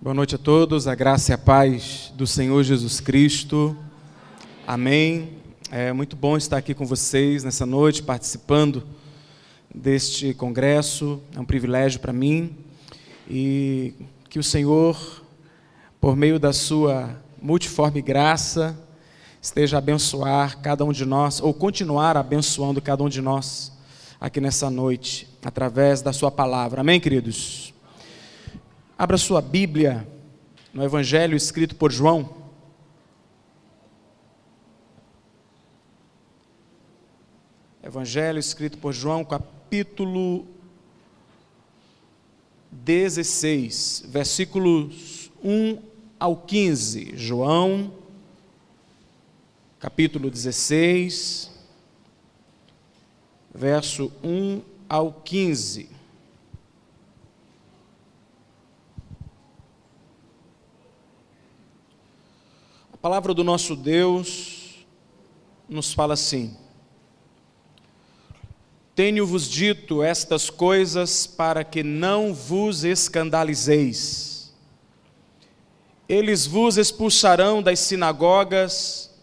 Boa noite a todos, a graça e a paz do Senhor Jesus Cristo. Amém. É muito bom estar aqui com vocês nessa noite, participando deste congresso. É um privilégio para mim. E que o Senhor, por meio da sua multiforme graça, esteja a abençoar cada um de nós, ou continuar abençoando cada um de nós aqui nessa noite, através da sua palavra. Amém, queridos? Abra sua Bíblia no Evangelho escrito por João. Evangelho escrito por João, capítulo 16, versículos 1 ao 15. João, capítulo 16, verso 1 ao 15. A palavra do nosso Deus nos fala assim: tenho-vos dito estas coisas para que não vos escandalizeis. Eles vos expulsarão das sinagogas,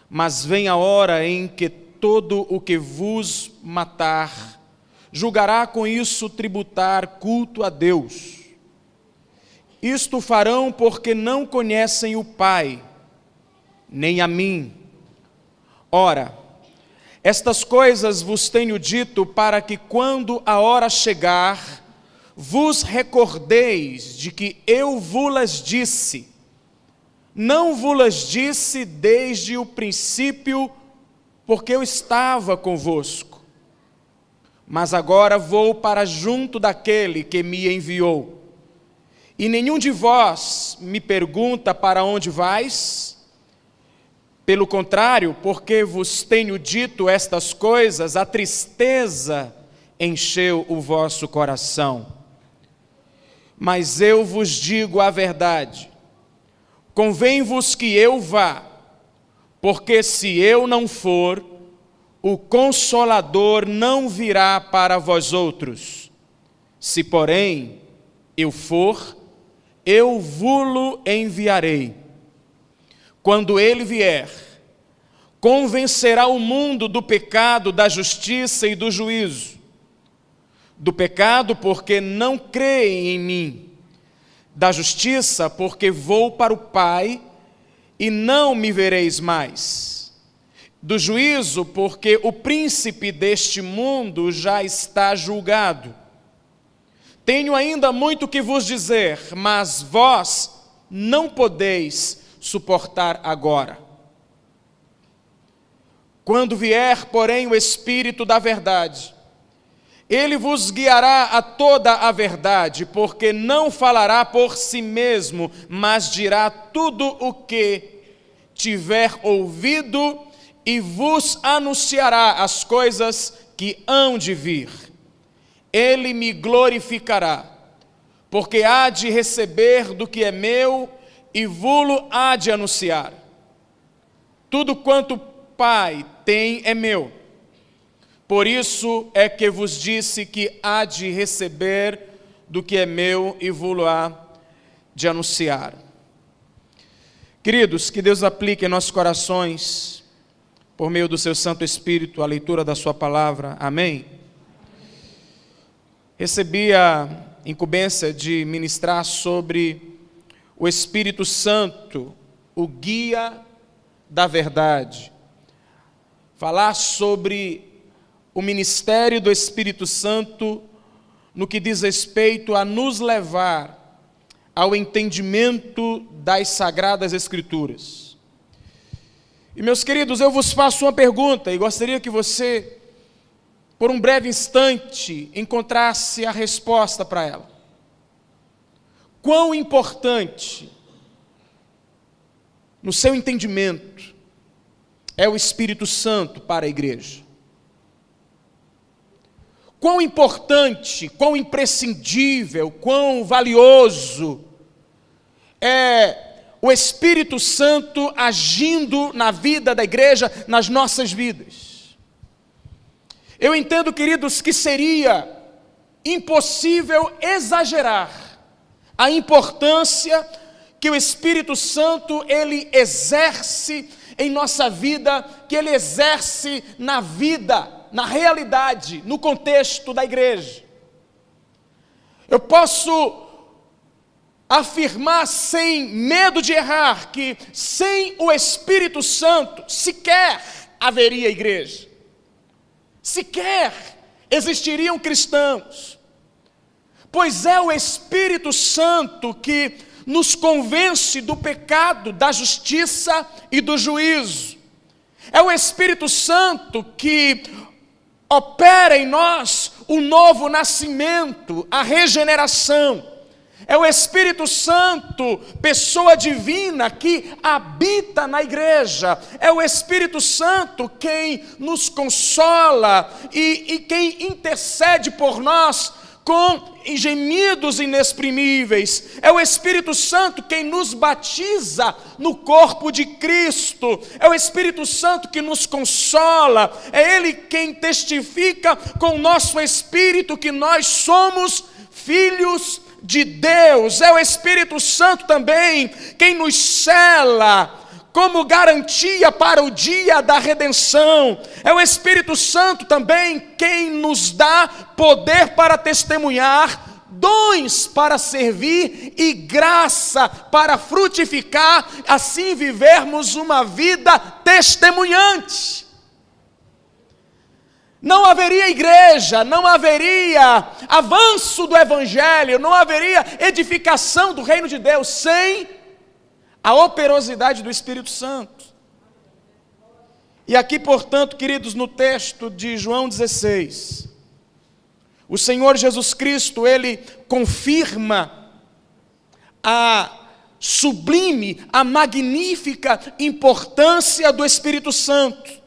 mas vem a hora em que todo o que vos matar julgará com isso tributar culto a Deus. Isto farão porque não conhecem o Pai, nem a mim. Ora, estas coisas vos tenho dito para que quando a hora chegar, vos recordeis de que eu vos-las disse. Não vos-las disse desde o princípio, porque eu estava convosco. Mas agora vou para junto daquele que me enviou. E nenhum de vós me pergunta para onde vais? Pelo contrário, porque vos tenho dito estas coisas, a tristeza encheu o vosso coração. Mas eu vos digo a verdade: convém-vos que eu vá, porque se eu não for, o Consolador não virá para vós outros. Se, porém, eu for, eu vo-lo enviarei. Quando ele vier, convencerá o mundo do pecado, da justiça e do juízo. Do pecado, porque não creem em mim. Da justiça, porque vou para o Pai e não me vereis mais. Do juízo, porque o príncipe deste mundo já está julgado. Tenho ainda muito que vos dizer, mas vós não podeis suportar agora. Quando vier, porém, o Espírito da verdade, ele vos guiará a toda a verdade, porque não falará por si mesmo, mas dirá tudo o que tiver ouvido e vos anunciará as coisas que hão de vir. Ele me glorificará, porque há de receber do que é meu e vou-lo há de anunciar. Tudo quanto o Pai tem é meu. Por isso é que vos disse que há de receber do que é meu e vou-lo há de anunciar. Queridos, que Deus aplique em nossos corações, por meio do seu Santo Espírito, a leitura da sua palavra. Amém? Recebi a incumbência de ministrar sobre o Espírito Santo, o guia da verdade. Falar sobre o ministério do Espírito Santo no que diz respeito a nos levar ao entendimento das Sagradas Escrituras. E, meus queridos, eu vos faço uma pergunta e gostaria que você, por um breve instante, encontrasse a resposta para ela. Quão importante, no seu entendimento, é o Espírito Santo para a igreja? Quão importante, quão imprescindível, quão valioso é o Espírito Santo agindo na vida da igreja, nas nossas vidas? Eu entendo, queridos, que seria impossível exagerar a importância que o Espírito Santo ele exerce em nossa vida, que ele exerce na vida, na realidade, no contexto da igreja. Eu posso afirmar sem medo de errar que sem o Espírito Santo sequer haveria igreja, sequer existiriam cristãos, pois é o Espírito Santo que nos convence do pecado, da justiça e do juízo. É o Espírito Santo que opera em nós o novo nascimento, a regeneração. É o Espírito Santo, pessoa divina, que habita na igreja. É o Espírito Santo quem nos consola e quem intercede por nós com gemidos inexprimíveis. É o Espírito Santo quem nos batiza no corpo de Cristo. É o Espírito Santo que nos consola. É Ele quem testifica com o nosso espírito que nós somos filhos de Deus. É o Espírito Santo também quem nos sela como garantia para o dia da redenção. É o Espírito Santo também quem nos dá poder para testemunhar, dons para servir e graça para frutificar, assim vivermos uma vida testemunhante. Não haveria igreja, não haveria avanço do Evangelho, não haveria edificação do reino de Deus sem a operosidade do Espírito Santo. E aqui, portanto, queridos, no texto de João 16, o Senhor Jesus Cristo, Ele confirma a sublime, a magnífica importância do Espírito Santo.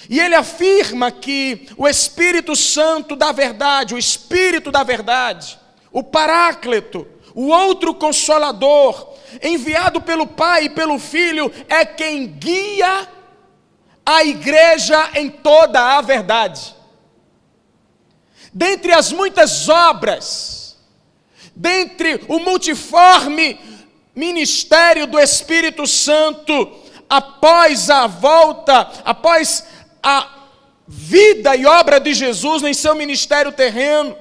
E Ele afirma que o Espírito Santo da verdade, o Espírito da verdade, o Paráclito, o outro Consolador, enviado pelo Pai e pelo Filho, é quem guia a igreja em toda a verdade. Dentre as muitas obras, dentre o multiforme ministério do Espírito Santo, após a volta, após a vida e obra de Jesus em seu ministério terreno,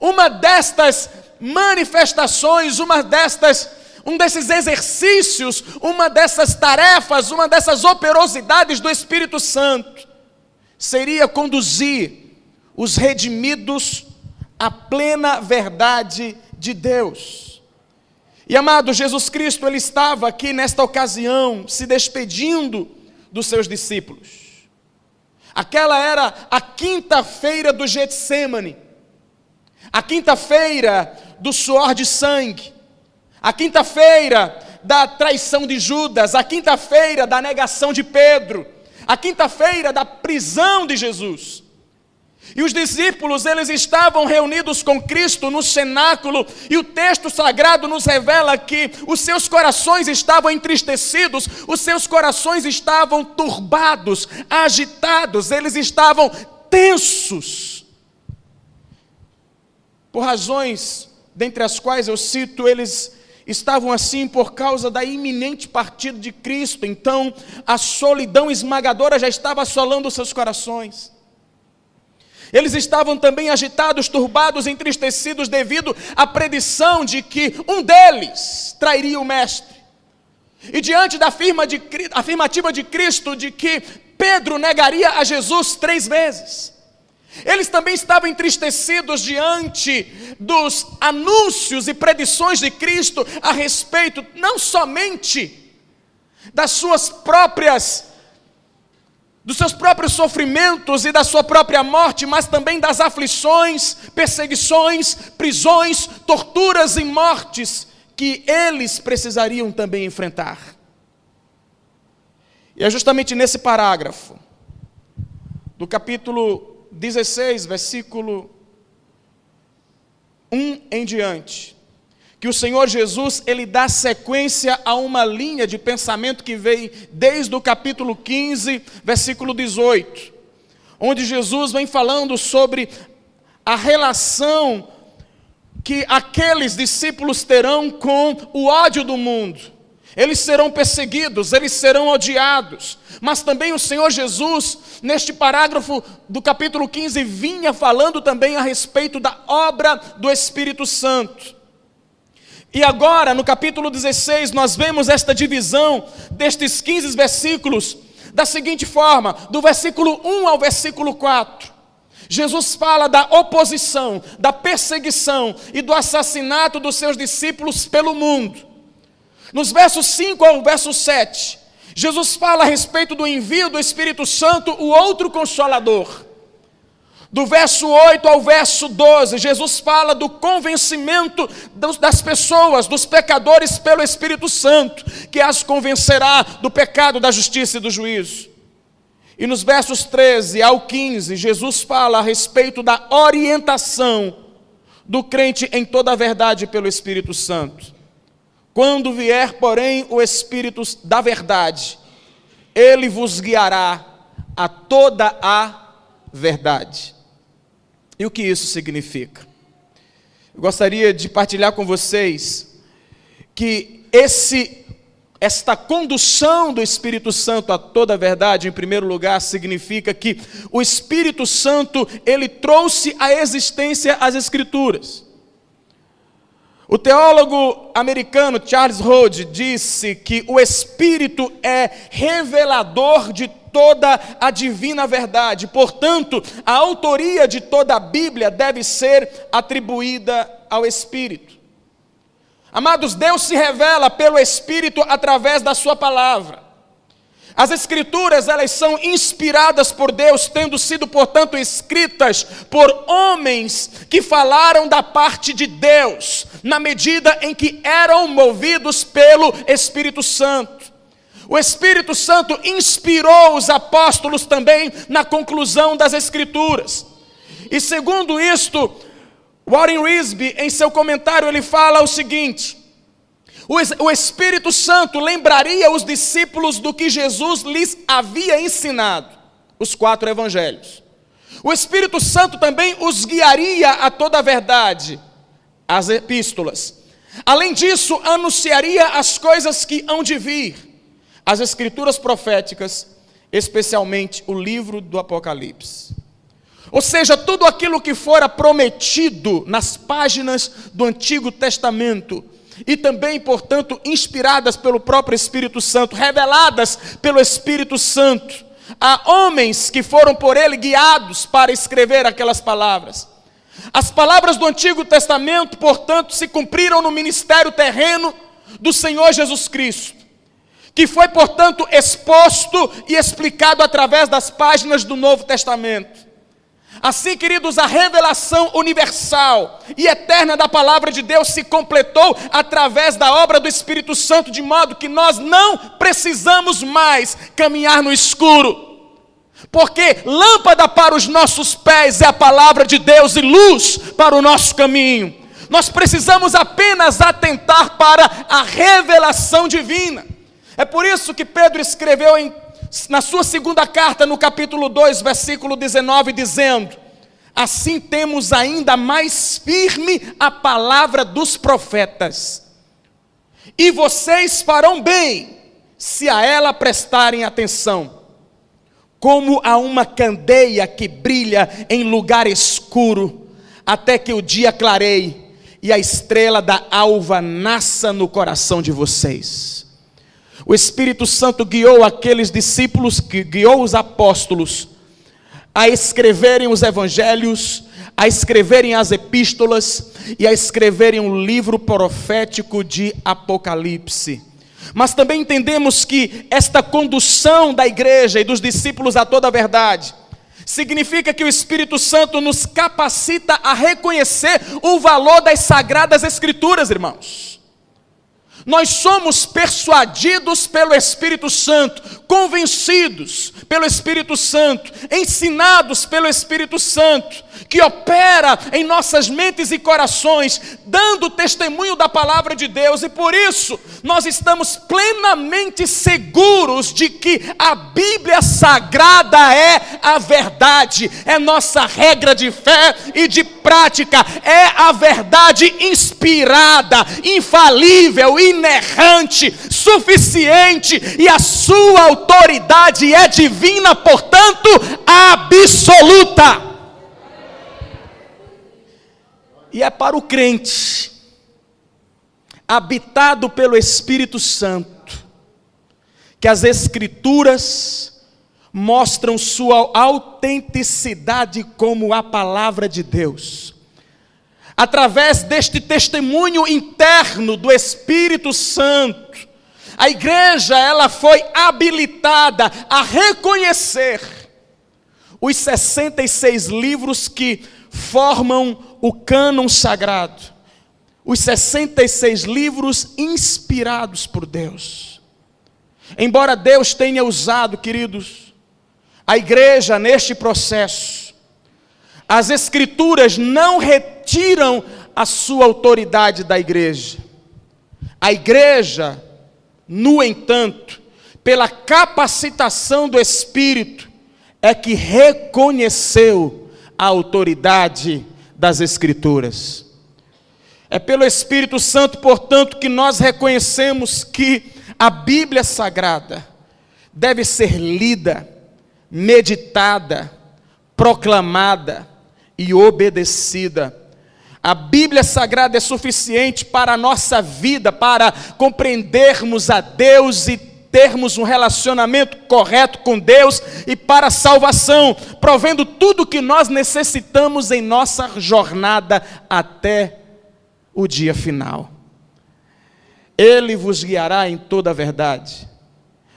uma destas manifestações, um desses exercícios, uma dessas tarefas, uma dessas operosidades do Espírito Santo, seria conduzir os redimidos à plena verdade de Deus. E amado, Jesus Cristo, Ele estava aqui nesta ocasião, se despedindo dos seus discípulos. Aquela era a quinta-feira do Getsemane, a quinta-feira do suor de sangue, a quinta-feira da traição de Judas, a quinta-feira da negação de Pedro, a quinta-feira da prisão de Jesus. E os discípulos, eles estavam reunidos com Cristo no cenáculo, e o texto sagrado nos revela que os seus corações estavam entristecidos, os seus corações estavam turbados, agitados, eles estavam tensos. Por razões, dentre as quais eu cito, eles estavam assim por causa da iminente partida de Cristo. Então, a solidão esmagadora já estava assolando os seus corações. Eles estavam também agitados, turbados, entristecidos devido à predição de que um deles trairia o Mestre. E diante da afirmativa de Cristo de que Pedro negaria a Jesus 3 vezes. Eles também estavam entristecidos diante dos anúncios e predições de Cristo a respeito não somente dos seus próprios sofrimentos e da sua própria morte, mas também das aflições, perseguições, prisões, torturas e mortes que eles precisariam também enfrentar. E é justamente nesse parágrafo do capítulo 16, versículo 1 em diante, que o Senhor Jesus, Ele dá sequência a uma linha de pensamento que veio desde o capítulo 15, versículo 18, onde Jesus vem falando sobre a relação que aqueles discípulos terão com o ódio do mundo. Eles serão perseguidos, eles serão odiados. Mas também o Senhor Jesus, neste parágrafo do capítulo 15, vinha falando também a respeito da obra do Espírito Santo. E agora, no capítulo 16, nós vemos esta divisão destes 15 versículos da seguinte forma, do versículo 1 ao versículo 4. Jesus fala da oposição, da perseguição e do assassinato dos seus discípulos pelo mundo. Nos versos 5 ao verso 7, Jesus fala a respeito do envio do Espírito Santo, o outro Consolador. Do verso 8 ao verso 12, Jesus fala do convencimento das pessoas, dos pecadores pelo Espírito Santo, que as convencerá do pecado, da justiça e do juízo. E nos versos 13 ao 15, Jesus fala a respeito da orientação do crente em toda a verdade pelo Espírito Santo. Quando vier, porém, o Espírito da verdade, ele vos guiará a toda a verdade. E o que isso significa? Eu gostaria de partilhar com vocês que esta condução do Espírito Santo a toda a verdade, em primeiro lugar, significa que o Espírito Santo, ele trouxe à existência as Escrituras. O teólogo americano Charles Rhodes disse que o Espírito é revelador de toda a divina verdade. Portanto, a autoria de toda a Bíblia deve ser atribuída ao Espírito. Amados, Deus se revela pelo Espírito através da sua palavra. As Escrituras, elas são inspiradas por Deus, tendo sido, portanto, escritas por homens que falaram da parte de Deus, na medida em que eram movidos pelo Espírito Santo. O Espírito Santo inspirou os apóstolos também na conclusão das Escrituras. E segundo isto, Warren Wiersbe, em seu comentário, ele fala o seguinte: o Espírito Santo lembraria os discípulos do que Jesus lhes havia ensinado, os 4 evangelhos. O Espírito Santo também os guiaria a toda a verdade, as epístolas. Além disso, anunciaria as coisas que hão de vir, as escrituras proféticas, especialmente o livro do Apocalipse. Ou seja, tudo aquilo que fora prometido nas páginas do Antigo Testamento, e também, portanto, inspiradas pelo próprio Espírito Santo, reveladas pelo Espírito Santo, a homens que foram por ele guiados para escrever aquelas palavras. As palavras do Antigo Testamento, portanto, se cumpriram no ministério terreno do Senhor Jesus Cristo, que foi, portanto, exposto e explicado através das páginas do Novo Testamento. Assim, queridos, a revelação universal e eterna da palavra de Deus se completou através da obra do Espírito Santo, de modo que nós não precisamos mais caminhar no escuro, porque lâmpada para os nossos pés é a palavra de Deus e luz para o nosso caminho. Nós precisamos apenas atentar para a revelação divina. É por isso que Pedro escreveu na sua segunda carta, no capítulo 2, versículo 19, dizendo: assim temos ainda mais firme a palavra dos profetas, e vocês farão bem se a ela prestarem atenção, como a uma candeia que brilha em lugar escuro, até que o dia clareie e a estrela da alva nasça no coração de vocês. O Espírito Santo guiou aqueles discípulos, que guiou os apóstolos a escreverem os evangelhos, a escreverem as epístolas e a escreverem um livro profético de Apocalipse. Mas também entendemos que esta condução da igreja e dos discípulos a toda a verdade significa que o Espírito Santo nos capacita a reconhecer o valor das Sagradas Escrituras, irmãos. Nós somos persuadidos pelo Espírito Santo, convencidos pelo Espírito Santo, ensinados pelo Espírito Santo, que opera em nossas mentes e corações, dando testemunho da palavra de Deus, e por isso nós estamos plenamente seguros de que a Bíblia Sagrada é a verdade, é nossa regra de fé e de prática, é a verdade inspirada, infalível, inerrante, suficiente, e a sua autoridade é divina, portanto, absoluta. E é para o crente, habitado pelo Espírito Santo, que as Escrituras mostram sua autenticidade como a palavra de Deus. Através deste testemunho interno do Espírito Santo, a igreja ela foi habilitada a reconhecer os 66 livros que formam o cânon sagrado, os 66 livros inspirados por Deus. Embora Deus tenha usado, queridos, a igreja neste processo, as Escrituras não retiram a sua autoridade da igreja. A igreja, no entanto, pela capacitação do Espírito, é que reconheceu a autoridade das Escrituras. É pelo Espírito Santo, portanto, que nós reconhecemos que a Bíblia Sagrada deve ser lida, meditada, proclamada e obedecida. A Bíblia Sagrada é suficiente para a nossa vida, para compreendermos a Deus e termos um relacionamento correto com Deus, e para a salvação, provendo tudo o que nós necessitamos em nossa jornada até o dia final. Ele vos guiará em toda a verdade,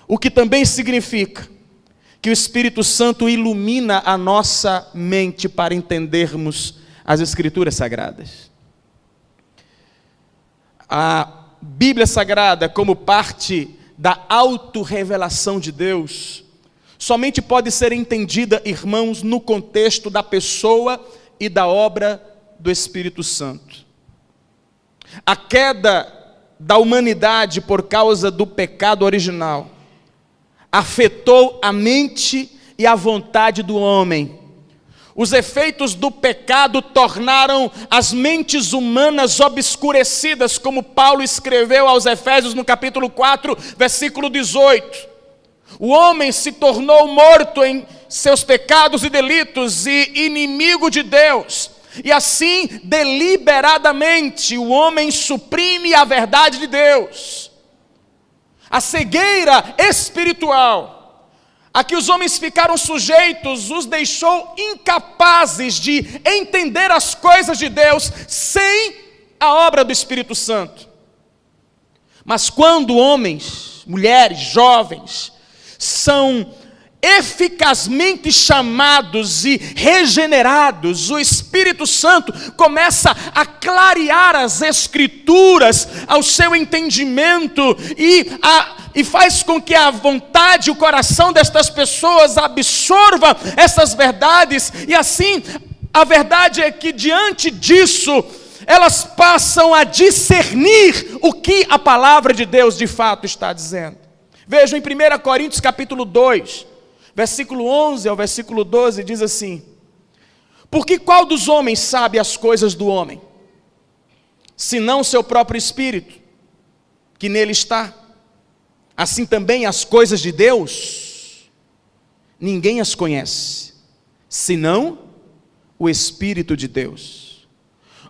o que também significa que o Espírito Santo ilumina a nossa mente para entendermos as Escrituras Sagradas. A Bíblia Sagrada, como parte da autorrevelação de Deus, somente pode ser entendida, irmãos, no contexto da pessoa e da obra do Espírito Santo. A queda da humanidade por causa do pecado original afetou a mente e a vontade do homem. Os efeitos do pecado tornaram as mentes humanas obscurecidas, como Paulo escreveu aos Efésios no capítulo 4, versículo 18. O homem se tornou morto em seus pecados e delitos e inimigo de Deus. E assim, deliberadamente, o homem suprime a verdade de Deus. A cegueira espiritual a que os homens ficaram sujeitos os deixou incapazes de entender as coisas de Deus sem a obra do Espírito Santo. Mas quando homens, mulheres, jovens são eficazmente chamados e regenerados, o Espírito Santo começa a clarear as Escrituras ao seu entendimento e faz com que a vontade e o coração destas pessoas absorva essas verdades, e assim a verdade é que diante disso elas passam a discernir o que a palavra de Deus de fato está dizendo. Vejam em 1 Coríntios capítulo 2, versículo 11 ao versículo 12, diz assim: porque qual dos homens sabe as coisas do homem, senão seu próprio espírito, que nele está? Assim também as coisas de Deus, ninguém as conhece, senão o Espírito de Deus.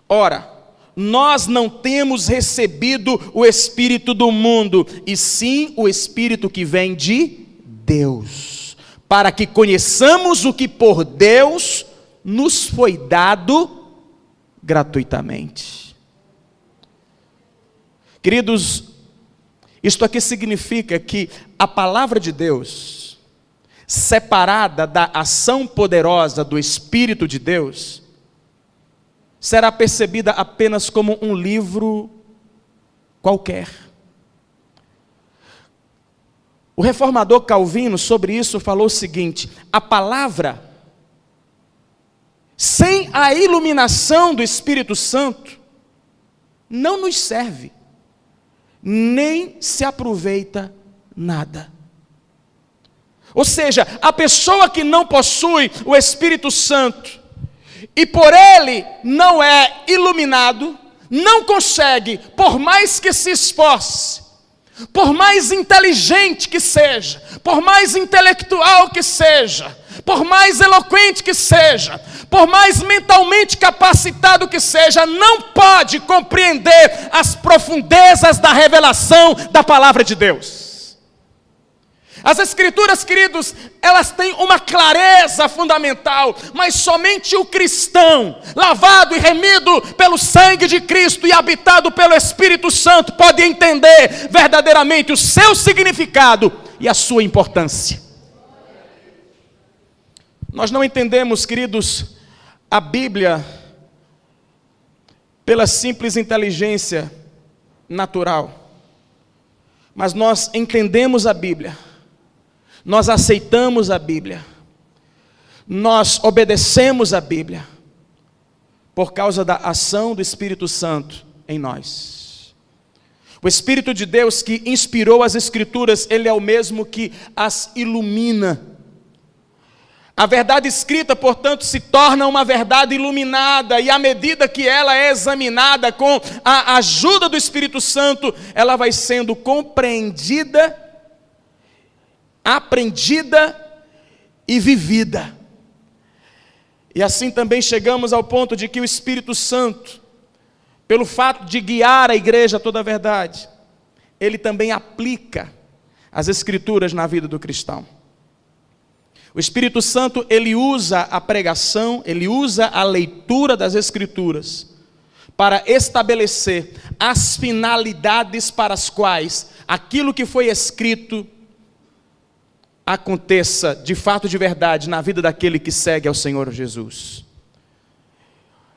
Ora, nós não temos recebido o Espírito do mundo, e sim o Espírito que vem de Deus, para que conheçamos o que por Deus nos foi dado gratuitamente. Queridos, isto aqui significa que a palavra de Deus, separada da ação poderosa do Espírito de Deus, será percebida apenas como um livro qualquer, O reformador Calvino, sobre isso, falou o seguinte: a palavra, sem a iluminação do Espírito Santo, não nos serve, nem se aproveita nada. Ou seja, a pessoa que não possui o Espírito Santo, e por ele não é iluminado, não consegue, por mais que se esforce, por mais inteligente que seja, por mais intelectual que seja, por mais eloquente que seja, por mais mentalmente capacitado que seja, não pode compreender as profundezas da revelação da palavra de Deus. As Escrituras, queridos, elas têm uma clareza fundamental, mas somente o cristão, lavado e remido pelo sangue de Cristo e habitado pelo Espírito Santo, pode entender verdadeiramente o seu significado e a sua importância. Nós não entendemos, queridos, a Bíblia pela simples inteligência natural, mas nós entendemos a Bíblia. Nós aceitamos a Bíblia, nós obedecemos a Bíblia, por causa da ação do Espírito Santo em nós. O Espírito de Deus que inspirou as Escrituras, Ele é o mesmo que as ilumina. A verdade escrita, portanto, se torna uma verdade iluminada, e à medida que ela é examinada com a ajuda do Espírito Santo, ela vai sendo compreendida, aprendida e vivida. E assim também chegamos ao ponto de que o Espírito Santo, pelo fato de guiar a igreja a toda a verdade, ele também aplica as Escrituras na vida do cristão. O Espírito Santo, ele usa a pregação, ele usa a leitura das Escrituras para estabelecer as finalidades para as quais aquilo que foi escrito aconteça de fato, de verdade, na vida daquele que segue ao Senhor Jesus.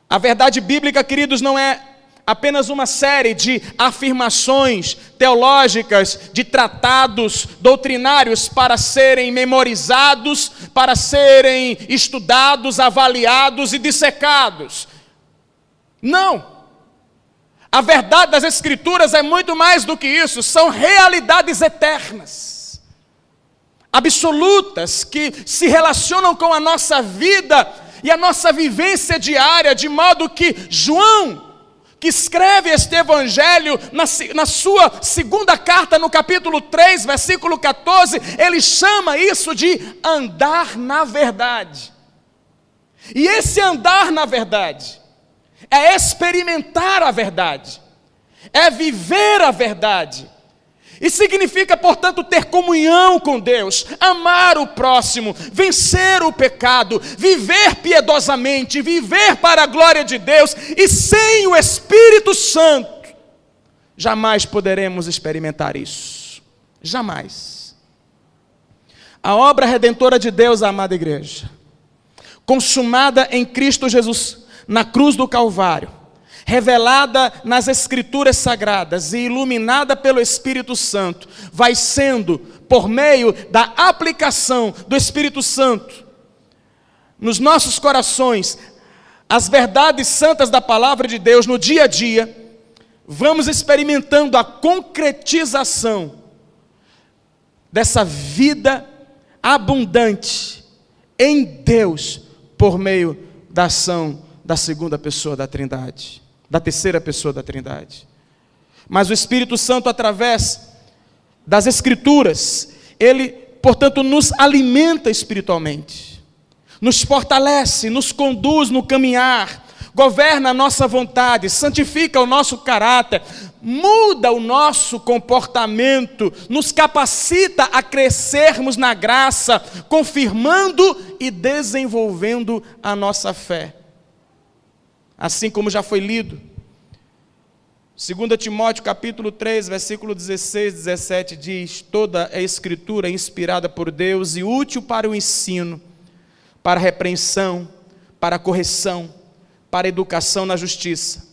A verdade bíblica, queridos, não é apenas uma série de afirmações teológicas, de tratados doutrinários para serem memorizados, para serem estudados, avaliados e dissecados. Não! A verdade das Escrituras é muito mais do que isso, são realidades eternas, absolutas, que se relacionam com a nossa vida e a nossa vivência diária, de modo que João, que escreve este evangelho na sua segunda carta, no capítulo 3, versículo 14, ele chama isso de andar na verdade. E esse andar na verdade é experimentar a verdade, é viver a verdade. E significa, portanto, ter comunhão com Deus, amar o próximo, vencer o pecado, viver piedosamente, viver para a glória de Deus. E sem o Espírito Santo, jamais poderemos experimentar isso. Jamais. A obra redentora de Deus, amada igreja, consumada em Cristo Jesus, na cruz do Calvário, revelada nas Escrituras Sagradas e iluminada pelo Espírito Santo, vai sendo, por meio da aplicação do Espírito Santo nos nossos corações, as verdades santas da palavra de Deus no dia a dia, vamos experimentando a concretização dessa vida abundante em Deus, por meio da ação da segunda pessoa da Trindade, da terceira pessoa da Trindade. Mas o Espírito Santo, através das Escrituras, ele, portanto, nos alimenta espiritualmente, nos fortalece, nos conduz no caminhar, governa a nossa vontade, santifica o nosso caráter, muda o nosso comportamento, nos capacita a crescermos na graça, confirmando e desenvolvendo a nossa fé. Assim como já foi lido, 2 Timóteo capítulo 3, versículo 16, 17 diz: toda a Escritura é inspirada por Deus e útil para o ensino, para a repreensão, para a correção, para a educação na justiça,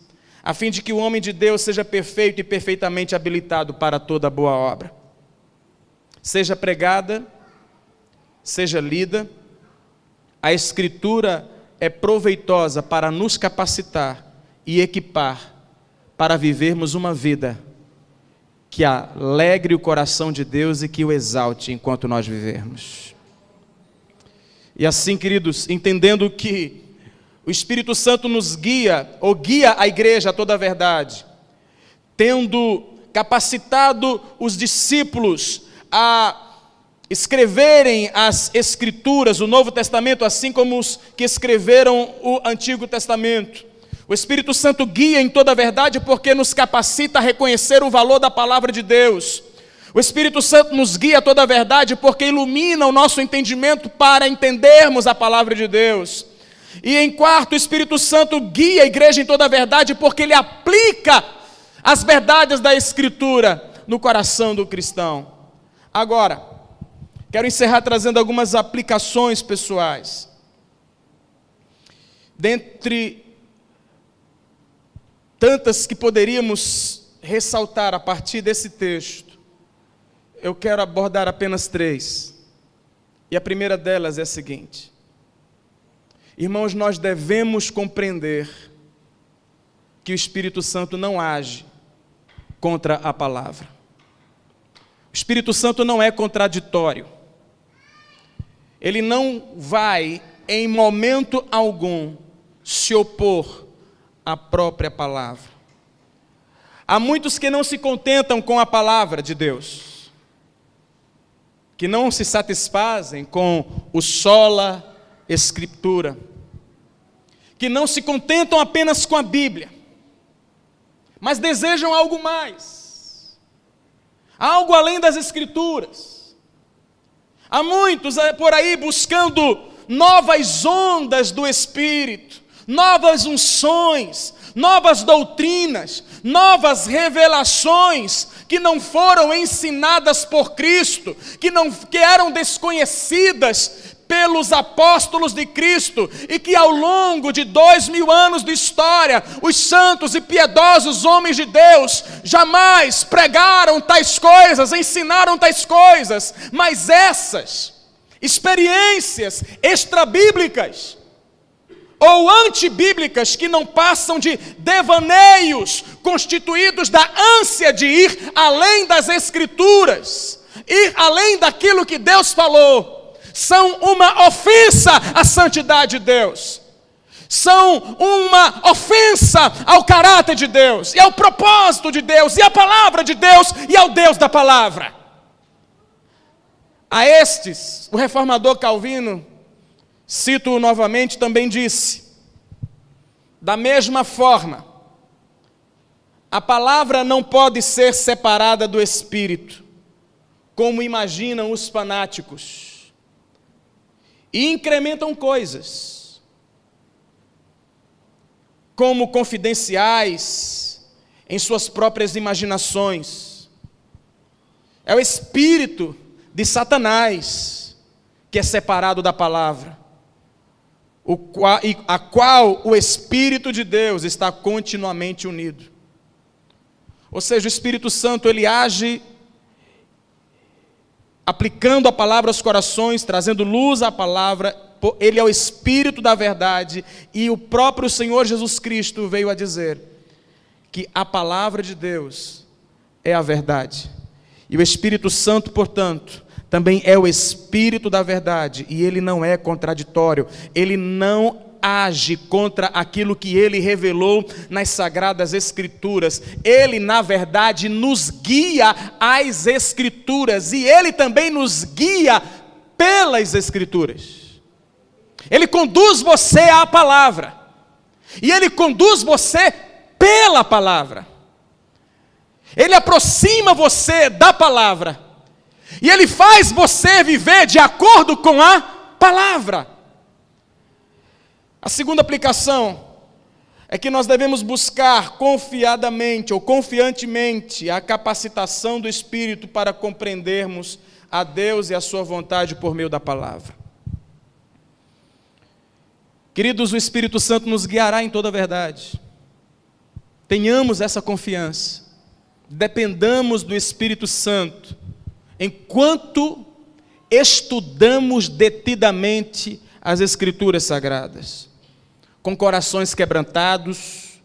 a fim de que o homem de Deus seja perfeito e perfeitamente habilitado para toda boa obra. seja pregada, seja lida, a Escritura é proveitosa para nos capacitar e equipar para vivermos uma vida que alegre o coração de Deus e que o exalte enquanto nós vivermos. E assim, queridos, entendendo que o Espírito Santo nos guia, ou guia a igreja a toda a verdade, tendo capacitado os discípulos a escreverem as Escrituras, o Novo Testamento, assim como os que escreveram o Antigo Testamento. O Espírito Santo guia em toda a verdade porque nos capacita a reconhecer o valor da palavra de Deus. O Espírito Santo nos guia a toda a verdade porque ilumina o nosso entendimento para entendermos a palavra de Deus. E em quarto, o Espírito Santo guia a igreja em toda a verdade porque ele aplica as verdades da Escritura no coração do cristão. Agora, quero encerrar trazendo algumas aplicações pessoais. Dentre tantas que poderíamos ressaltar a partir desse texto, eu quero abordar apenas 3. E a primeira delas é a seguinte: irmãos, nós devemos compreender que o Espírito Santo não age contra a palavra. O Espírito Santo não é contraditório. Ele não vai, em momento algum, se opor à própria palavra. Há muitos que não se contentam com a palavra de Deus, que não se satisfazem com o sola Escritura, que não se contentam apenas com a Bíblia, mas desejam algo mais, algo além das Escrituras. Há muitos por aí buscando novas ondas do Espírito, novas unções, novas doutrinas, novas revelações que não foram ensinadas por Cristo, que eram desconhecidas pelos apóstolos de Cristo, e que ao longo de 2000 anos de história, os santos e piedosos homens de Deus jamais pregaram tais coisas, ensinaram tais coisas, mas essas experiências extrabíblicas ou antibíblicas, que não passam de devaneios constituídos da ânsia de ir além das Escrituras, ir além daquilo que Deus falou, são uma ofensa à santidade de Deus, são uma ofensa ao caráter de Deus, e ao propósito de Deus, e à palavra de Deus, e ao Deus da palavra. A estes, o reformador Calvino, cito-o novamente, também disse: da mesma forma, a palavra não pode ser separada do Espírito, como imaginam os fanáticos, e incrementam coisas, como confidenciais, em suas próprias imaginações. É o espírito de Satanás que é separado da palavra, a qual o Espírito de Deus está continuamente unido. Ou seja, o Espírito Santo, ele age aplicando a palavra aos corações, trazendo luz à palavra. Ele é o Espírito da verdade, e o próprio Senhor Jesus Cristo veio a dizer que a palavra de Deus é a verdade. E o Espírito Santo, portanto, também é o Espírito da verdade, e ele não é contraditório, ele não age contra aquilo que ele revelou nas Sagradas Escrituras. Ele, na verdade, nos guia às Escrituras, e ele também nos guia pelas Escrituras. Ele conduz você à palavra, e ele conduz você pela palavra. Ele aproxima você da palavra, e ele faz você viver de acordo com a palavra. A segunda aplicação é que nós devemos buscar confiadamente ou confiantemente a capacitação do Espírito para compreendermos a Deus e a sua vontade por meio da palavra. Queridos, o Espírito Santo nos guiará em toda a verdade. Tenhamos essa confiança. Dependamos do Espírito Santo enquanto estudamos detidamente as Escrituras Sagradas, com corações quebrantados,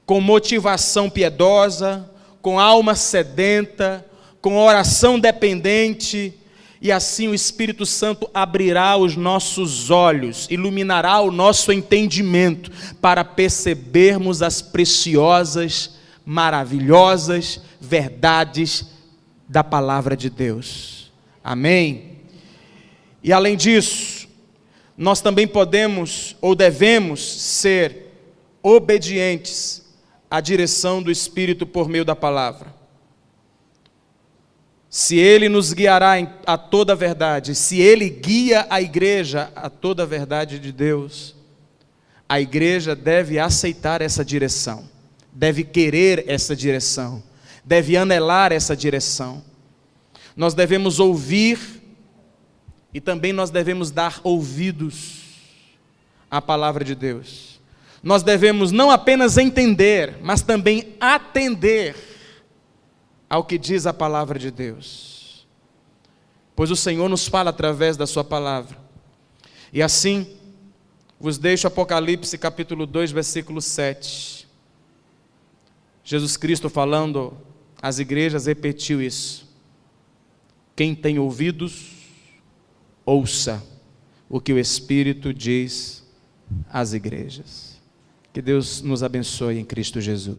com motivação piedosa, com alma sedenta, com oração dependente, e assim o Espírito Santo abrirá os nossos olhos, iluminará o nosso entendimento, para percebermos as preciosas, maravilhosas verdades da Palavra de Deus. Amém? E além disso, nós também podemos ou devemos ser obedientes à direção do Espírito por meio da palavra. Se Ele nos guiará a toda a verdade, se Ele guia a igreja a toda a verdade de Deus, a igreja deve aceitar essa direção, deve querer essa direção, deve anelar essa direção. Nós devemos ouvir e também nós devemos dar ouvidos à palavra de Deus. Nós devemos não apenas entender, mas também atender ao que diz a palavra de Deus, pois o Senhor nos fala através da sua palavra. E assim, vos deixo Apocalipse capítulo 2, versículo 7. Jesus Cristo falando às igrejas repetiu isso: quem tem ouvidos, ouça o que o Espírito diz às igrejas. Que Deus nos abençoe em Cristo Jesus.